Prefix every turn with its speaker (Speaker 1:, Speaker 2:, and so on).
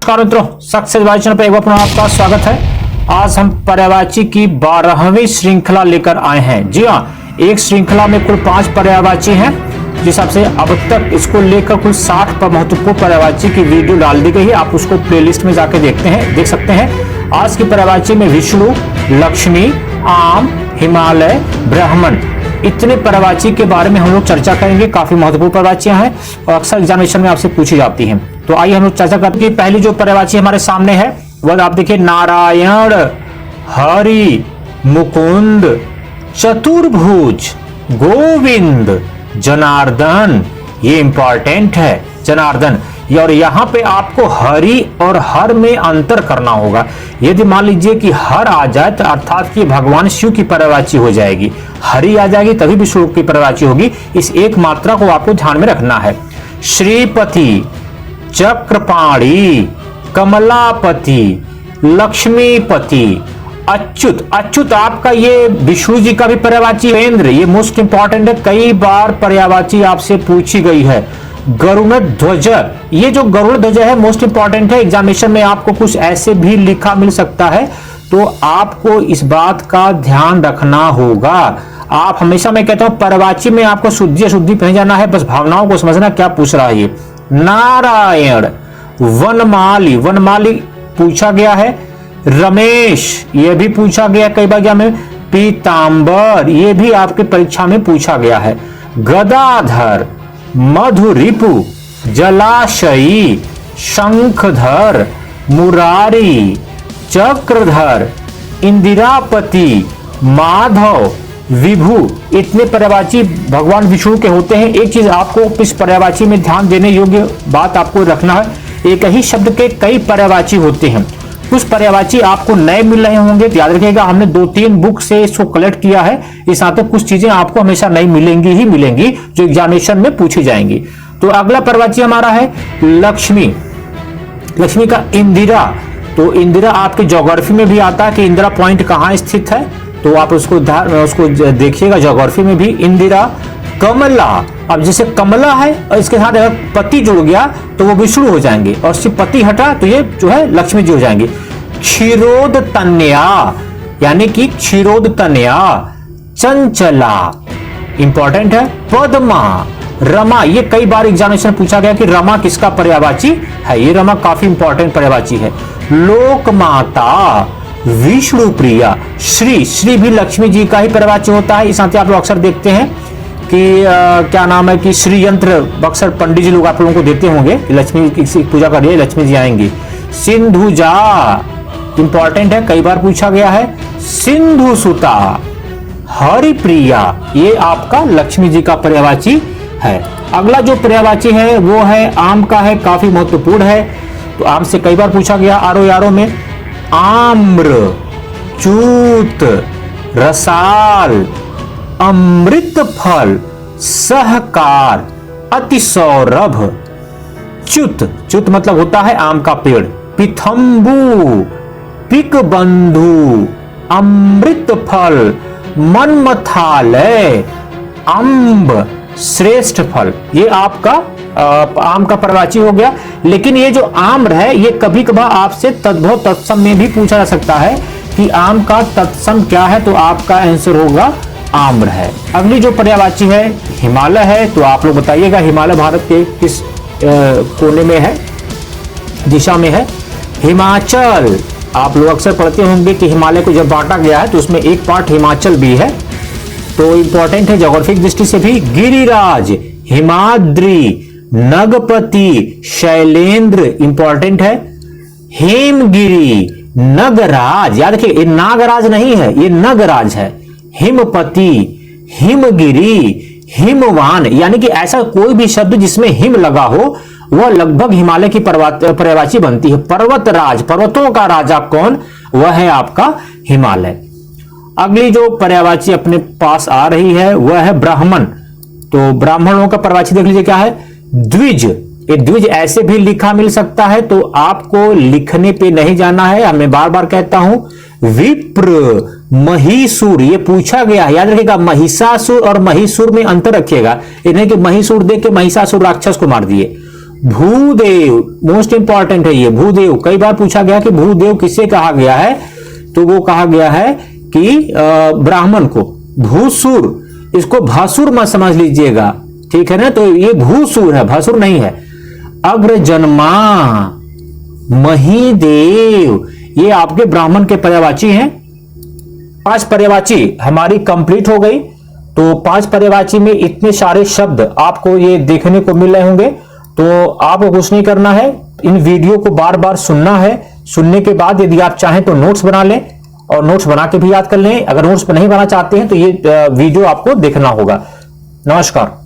Speaker 1: नमस्कार मित्रों, success by channel पर एक बार पुनः आपका स्वागत है। आज हम पर्यायवाची की 12वीं श्रृंखला लेकर आए हैं। जी हाँ, एक श्रृंखला में कुल 5 पर्यायवाची हैं, जिस हिसाब से अब तक इसको लेकर कुल 60 महत्वपूर्ण पर्यायवाची की वीडियो डाल दी गई है। आप उसको प्लेलिस्ट में जाके देख सकते हैं। आज की पर्यायवाची में विष्णु, लक्ष्मी, आम, हिमालय, ब्राह्मण, इतने पर्यायवाची के बारे में हम लोग चर्चा करेंगे। काफी महत्वपूर्ण पर्यायवाचियां हैं और अक्सर एग्जामिनेशन में आपसे पूछी जाती हैं। तो आइए हम लोग चर्चा करते हैं। पहली जो पर्यायवाची हमारे सामने है वह आप देखिए, नारायण, हरि, मुकुंद, चतुर्भुज, गोविंद, जनार्दन। ये इंपॉर्टेंट है, जनार्दन। और यहाँ पे आपको हरि और हर में अंतर करना होगा। यदि मान लीजिए कि हर आ जाए तो अर्थात कि भगवान शिव की पर्यायवाची हो जाएगी, हरि आ जाएगी तभी विष्णु की पर्यायवाची होगी। इस एक मात्रा को आपको ध्यान में रखना है। श्रीपति, चक्रपाणी, कमलापति, लक्ष्मीपति, अच्युत। अच्युत आपका ये विष्णु जी का भी पर्यायवाची है। इंद्र, ये मोस्ट इंपॉर्टेंट है, कई बार पर्यायवाची आपसे पूछी गई है। गरुड़ ध्वज, ये जो गरुड़ ध्वज है मोस्ट इंपॉर्टेंट है। एग्जामिनेशन में आपको कुछ ऐसे भी लिखा मिल सकता है, तो आपको इस बात का ध्यान रखना होगा। आप हमेशा, मैं कहता हूं पर्यायवाची में आपको शुद्धि अशुद्धि पहन जाना है, बस भावनाओं को समझना क्या पूछ रहा है ये। नारायण, वनमाली, वनमाली पूछा गया है। रमेश, ये भी पूछा गया कई बार में। पीतांबर, ये भी आपकी परीक्षा में पूछा गया है। गदाधर, मधुरिपु, जलाशयी, शंखधर, मुरारी, चक्रधर, इंदिरापति, माधव, विभु, इतने पर्यायवाची भगवान विष्णु के होते हैं। एक चीज आपको इस पर्यायवाची में ध्यान देने योग्य बात आपको रखना है, एक ही शब्द के कई पर्यायवाची होते हैं। कुछ पर्यायवाची आपको नए मिल रहे होंगे, तो याद रखिएगा हमने 2-3 बुक से इसको कलेक्ट किया है। इस नाते कुछ चीजें आपको हमेशा नई मिलेंगी ही मिलेंगी, जो एग्जामिनेशन में पूछी जाएंगी। तो अगला पर्यायवाची हमारा है लक्ष्मी। लक्ष्मी का इंदिरा, तो इंदिरा आपके ज्योग्राफी में भी आता है कि इंदिरा पॉइंट कहाँ स्थित है, तो आप उसको देखिएगा ज्योग्राफी में भी। इंदिरा, कमला, अब जैसे कमला है और इसके साथ अगर पति जुड़ गया तो वो विष्णु हो जाएंगे, और सिर्फ पति हटा तो ये जो है लक्ष्मी जी हो जाएंगे। क्षीरोद तन्या, यानी कि क्षीरोद तनया, चंचला, इंपॉर्टेंट है। पद्मा, रमा, ये कई बार एग्जामिनेशन पूछा गया कि रमा किसका पर्यायवाची है। ये रमा काफी इंपॉर्टेंट पर्यायवाची है। लोकमाता, विष्णु प्रिया। श्री, श्री भी लक्ष्मी जी का ही पर्यायवाची होता है। इस नाते आप लोग अक्सर देखते हैं कि क्या नाम है कि श्री यंत्र अक्सर पंडित जी लोग आप लोगों को देते होंगे, लक्ष्मी की पूजा करिए लक्ष्मी जी आएंगी। सिंधुजा, इंपॉर्टेंट है, कई बार पूछा गया है। सिंधु सुता, हरिप्रिया, ये आपका लक्ष्मी जी का पर्यायवाची है। अगला जो पर्यायवाची है वो है आम का है, काफी महत्वपूर्ण है। तो आम से कई बार पूछा गया आरो यारो में। आम्र, चूत, रसाल, अमृत फल, सहकार, अतिसौरभ। च्युत, च्युत मतलब होता है आम का पेड़। पिथंबू, पिक बंधु, अमृत फल, मनमथालय, अम्ब, श्रेष्ठ फल। ये आपका आम का पर्यायवाची हो गया। लेकिन ये जो आम्र है ये कभी कभार आपसे तद्भव तत्सम में भी पूछा जा सकता है कि आम का तत्सम क्या है, तो आपका आंसर होगा आम्र है। अगली जो पर्यायवाची है हिमालय है, तो आप लोग बताइएगा हिमालय भारत के किस कोने में है, दिशा में है। हिमाचल, आप लोग अक्सर पढ़ते होंगे कि हिमालय को जब बांटा गया है तो उसमें एक पार्ट हिमाचल भी है, तो इंपॉर्टेंट है ज्योग्राफिक दृष्टि से भी। गिरिराज, हिमाद्री, नगपति, शैलेंद्र, इंपॉर्टेंट है। हेमगिरी, नगराज, याद रखिए ये नागराज नहीं है, ये नगराज है। हिमपति, हिमगिरी, हिमवान, यानी कि ऐसा कोई भी शब्द जिसमें हिम लगा हो वह लगभग हिमालय की पर्यायवाची बनती है। पर्वतराज, पर्वतों का राजा कौन, वह है आपका हिमालय। अगली जो पर्यायवाची अपने पास आ रही है वह है ब्राह्मण। तो ब्राह्मणों का पर्यायवाची देख लीजिए क्या है। द्विज, ये द्विज ऐसे भी लिखा मिल सकता है, तो आपको लिखने पे नहीं जाना है। मैं बार बार कहता हूं। विप्र, महिषूर, ये पूछा गया है, याद रखिएगा। महिषासुर और महिषूर में अंतर रखिएगा, इन्हें कि महिषूर देख के महिषासुर राक्षस को मार दिए। भूदेव, मोस्ट इंपॉर्टेंट है ये भूदेव। कई बार पूछा गया कि भूदेव किसे कहा गया है, तो वो कहा गया है कि ब्राह्मण को। भूसुर, इसको भासुर मत समझ लीजिएगा, ठीक है ना, तो ये भूसुर है, भासुर नहीं है। अग्रजन्मा, महीदेव, ये आपके ब्राह्मण के पर्यायवाची हैं। 5 पर्यायवाची हमारी कंप्लीट हो गई। तो 5 पर्यायवाची में इतने सारे शब्द आपको ये देखने को मिल रहे होंगे। तो आपको कुछ नहीं करना है, इन वीडियो को बार बार सुनना है। सुनने के बाद यदि आप चाहें तो नोट्स बना लें और नोट्स बना के भी याद कर लें। अगर नोट्स नहीं बनाना चाहते हैं तो ये वीडियो आपको देखना होगा। नमस्कार।